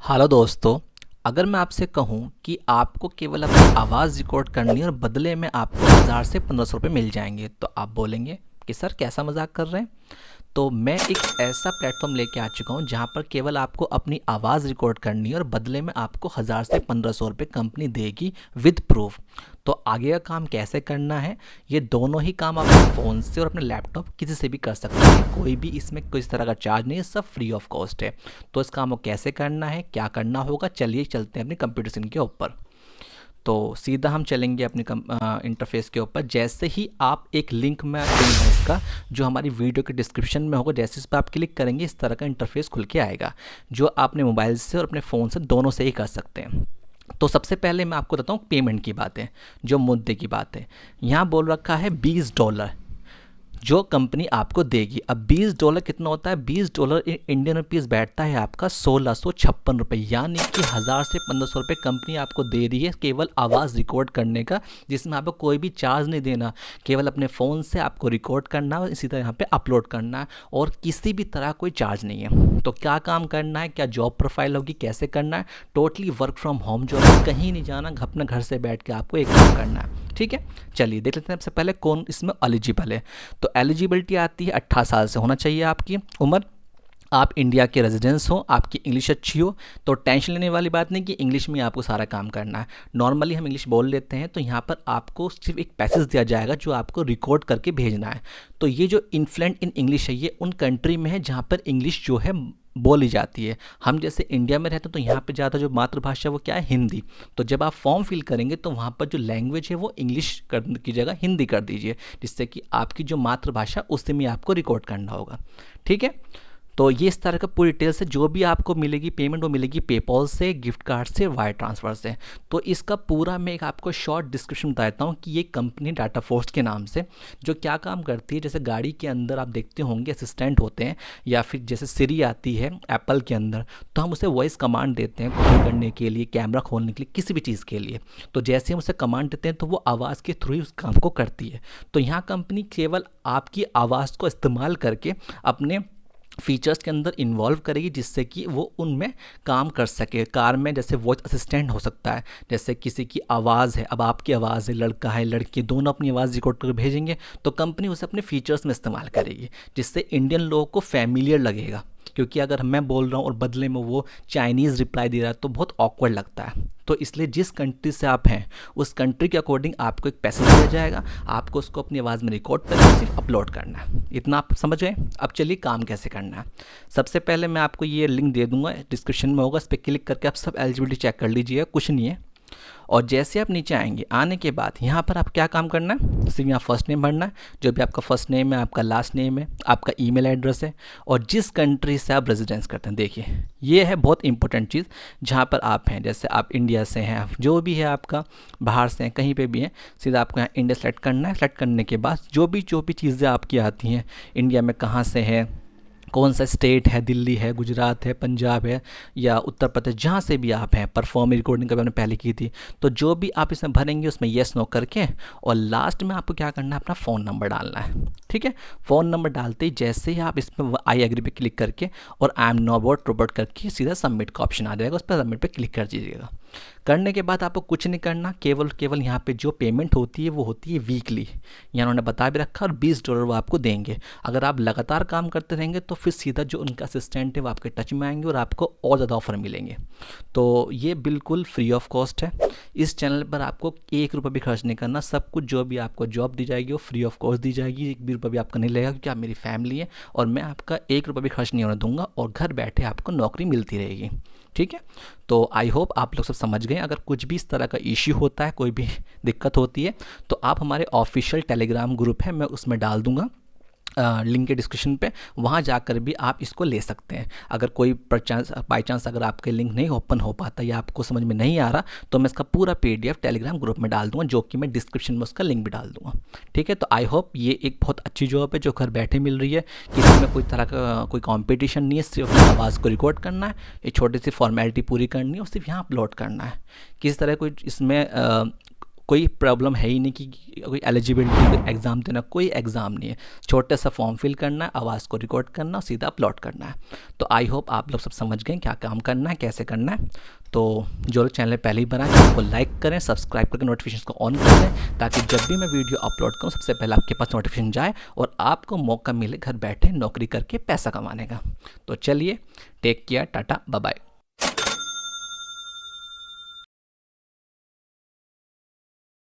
Hello दोस्तों। अगर मैं आपसे कहूँ कि आपको केवल अपनी आवाज़ रिकॉर्ड करनी है और बदले में आपको 1000 से 1500 रुपये मिल जाएंगे, तो आप बोलेंगे कि सर कैसा मजाक कर रहे हैं। तो मैं एक ऐसा प्लेटफॉर्म लेके आ चुका हूँ जहाँ पर केवल आपको अपनी आवाज़ रिकॉर्ड करनी है और बदले में आपको 1000 से 1500 रुपये कंपनी देगी विद प्रूफ। तो आगे का काम कैसे करना है, ये दोनों ही काम आप अपने फ़ोन से और अपने लैपटॉप किसी से भी कर सकते हैं। कोई भी इसमें किसी तरह का चार्ज नहीं है, सब फ्री ऑफ कॉस्ट है। तो इस काम को कैसे करना है, क्या करना होगा, चलिए चलते हैं अपनी कंप्यूटर स्क्रीन के ऊपर। तो सीधा हम चलेंगे अपने इंटरफेस के ऊपर। जैसे ही आप एक लिंक में दूंगा इसका, जो हमारी वीडियो के डिस्क्रिप्शन में होगा, जैसे इस पर आप क्लिक करेंगे इस तरह का इंटरफेस खुल के आएगा, जो आपने मोबाइल से और अपने फ़ोन से दोनों से ही कर सकते हैं। तो सबसे पहले मैं आपको बताता हूँ पेमेंट की बातें, जो मुद्दे की बात है। यहाँ बोल रखा है $20 जो कंपनी आपको देगी। अब $20 कितना होता है? $20 इंडियन रुपीज़ बैठता है आपका 1656 रुपये, यानी कि 1000 से 1500 रुपये कंपनी आपको दे रही है केवल आवाज़ रिकॉर्ड करने का, जिसमें आपको कोई भी चार्ज नहीं देना। केवल अपने फ़ोन से आपको रिकॉर्ड करना है और इसी तरह यहाँ पे अपलोड करना है, और किसी भी तरह कोई चार्ज नहीं है। तो क्या काम करना है, क्या जॉब प्रोफाइल होगी, कैसे करना है? Totally work from home job है, कहीं नहीं जाना, अपने घर से बैठ के आपको एक काम करना है। ठीक है, चलिए देख लेते हैं सबसे पहले कौन इसमें एलिजिबल है। तो एलिजिबिलिटी आती है 18 साल से होना चाहिए आपकी उम्र, आप इंडिया के रेजिडेंस हो, आपकी इंग्लिश अच्छी हो। तो टेंशन लेने वाली बात नहीं कि इंग्लिश में आपको सारा काम करना है। नॉर्मली हम इंग्लिश बोल लेते हैं, तो यहाँ पर आपको सिर्फ एक पैसेज दिया जाएगा जो आपको रिकॉर्ड करके भेजना है। तो ये जो इन्फ्लुएंट इन इंग्लिश है, ये उन कंट्री में है जहाँ पर इंग्लिश जो है बोली जाती है। हम जैसे इंडिया में रहते हैं तो यहाँ पे ज़्यादा जो मातृभाषा वो क्या है, हिंदी। तो जब आप फॉर्म फिल करेंगे तो वहाँ पर जो लैंग्वेज है वो इंग्लिश कर की जगह हिंदी कर दीजिए, जिससे कि आपकी जो मातृभाषा उससे में आपको रिकॉर्ड करना होगा। ठीक है, तो ये इस तरह का पूरी डिटेल से जो भी आपको मिलेगी पेमेंट, वो मिलेगी पेपॉल से, गिफ्ट कार्ड से, वायर ट्रांसफ़र से। तो इसका पूरा मैं एक आपको शॉर्ट डिस्क्रिप्शन बता देता हूँ कि ये कंपनी डाटा फोर्स के नाम से जो क्या काम करती है। जैसे गाड़ी के अंदर आप देखते होंगे असिस्टेंट होते हैं, या फिर जैसे सिरी आती है एप्पल के अंदर, तो हम उसे वॉइस कमांड देते हैं कॉल करने के लिए, कैमरा खोलने के लिए, किसी भी चीज़ के लिए। तो जैसे हम उसे कमांड देते हैं तो वो आवाज़ के थ्रू ही उस काम को करती है। तो यहाँ कंपनी केवल आपकी आवाज़ को इस्तेमाल करके अपने फीचर्स के अंदर इन्वॉल्व करेगी, जिससे कि वो उनमें काम कर सके। कार में जैसे वॉइस असिस्टेंट हो सकता है, जैसे किसी की आवाज़ है, अब आपकी आवाज़ है, लड़का है लड़की, दोनों अपनी आवाज़ रिकॉर्ड करके भेजेंगे, तो कंपनी उसे अपने फीचर्स में इस्तेमाल करेगी, जिससे इंडियन लोगों को फैमिलियर लगेगा। क्योंकि अगर मैं बोल रहा हूँ और बदले में वो चाइनीज़ रिप्लाई दे रहा है तो बहुत ऑकवर्ड लगता है। तो इसलिए जिस कंट्री से आप हैं उस कंट्री के अकॉर्डिंग आपको एक पैसेज दिया जाएगा, आपको उसको अपनी आवाज़ में रिकॉर्ड करके सिर्फ अपलोड करना है। इतना आप समझ गए। अब चलिए काम कैसे करना है। सबसे पहले मैं आपको ये लिंक दे दूंगा, डिस्क्रिप्शन में होगा, इस पर क्लिक करके आप सब एलिजिबिलिटी चेक कर लीजिएगा, कुछ नहीं है। और जैसे आप नीचे आएंगे, आने के बाद यहाँ पर आप क्या काम करना है, सिर्फ यहाँ फर्स्ट नेम भरना है, जो भी आपका फर्स्ट नेम है, आपका लास्ट नेम है, आपका ईमेल एड्रेस है, और जिस कंट्री से आप रेजिडेंस करते हैं। देखिए ये है बहुत इंपॉर्टेंट चीज़, जहाँ पर आप हैं, जैसे आप इंडिया से हैं, जो भी है आपका, बाहर से हैं, कहीं पे भी हैं, सीधा आपको यहाँ इंडिया सेलेक्ट करना है। सेलेक्ट करने के बाद जो भी चीज़ें आपकी आती हैं, इंडिया में कहाँ से है, कौन सा स्टेट है, दिल्ली है, गुजरात है, पंजाब है, या उत्तर प्रदेश, जहाँ से भी आप हैं, परफॉर्म रिकॉर्डिंग का मैंने पहले की थी, तो जो भी आप इसमें भरेंगे उसमें येस नो करके, और लास्ट में आपको क्या करना है, अपना फ़ोन नंबर डालना है। ठीक है, फ़ोन नंबर डालते ही जैसे ही आप इसमें आई एग्री पे क्लिक करके और आई एम नॉट रोबोट करके सीधा सबमिट का ऑप्शन आ जाएगा, उस पर सबमिट पे क्लिक कर दीजिएगा। करने के बाद आपको कुछ नहीं करना, केवल यहाँ पे जो पेमेंट होती है वो होती है वीकली, यहाँ उन्होंने बता भी रखा, और $20 वो आपको देंगे। अगर आप लगातार काम करते रहेंगे तो फिर सीधा जो उनका असिस्टेंट है वो आपके टच में आएंगे और आपको और ज़्यादा ऑफर मिलेंगे। तो ये बिल्कुल फ्री ऑफ कॉस्ट है। इस चैनल पर आपको ₹1 भी खर्च नहीं करना, सब कुछ जो भी आपको जॉब दी जाएगी वो फ्री ऑफ कॉस्ट दी जाएगी, ₹1 भी आपका नहीं लगेगा, क्योंकि आप मेरी फैमिली है और मैं आपका ₹1 भी खर्च नहीं होने दूंगा, और घर बैठे आपको नौकरी मिलती रहेगी। ठीक है, तो आई होप आप लोग सब समझ गए। अगर कुछ भी इस तरह का इश्यू होता है, कोई भी दिक्कत होती है, तो आप हमारे ऑफिशियल टेलीग्राम ग्रुप है, मैं उसमें डाल दूंगा लिंक के डिस्क्रिप्शन पे, वहाँ जाकर भी आप इसको ले सकते हैं। अगर कोई बाई चांस अगर आपके लिंक नहीं ओपन हो पाता या आपको समझ में नहीं आ रहा, तो मैं इसका पूरा PDF टेलीग्राम ग्रुप में डाल दूंगा, जो कि मैं डिस्क्रिप्शन में उसका लिंक भी डाल दूंगा। ठीक है, तो आई होप ये एक बहुत अच्छी जॉब है जो घर बैठे मिल रही है, किसी में कोई तरह का कोई कॉम्पिटिशन नहीं है, सिर्फ अपनी आवाज़ को रिकॉर्ड करना है, एक छोटी सी फॉर्मेलिटी पूरी करनी है और सिर्फ यहाँ अपलोड करना है। किसी तरह कोई इसमें कोई प्रॉब्लम है ही नहीं कि कोई एलिजिबिलिटी, कोई एग्ज़ाम देना, कोई एग्ज़ाम नहीं है। छोटा सा फॉर्म फिल करना है, आवाज़ को रिकॉर्ड करना और सीधा अपलोड करना है। तो आई होप आप लोग सब समझ गए क्या काम करना है, कैसे करना है। तो जो लोग चैनल पहले ही बनाए उसको लाइक करें, सब्सक्राइब करके नोटिफिकेशन को ऑन कर दें, ताकि जब भी मैं वीडियो अपलोड करूँ सबसे पहले आपके पास नोटिफिकेशन जाए और आपको मौका मिले घर बैठे नौकरी करके पैसा कमाने का। तो चलिए, take care, tata, bye bye.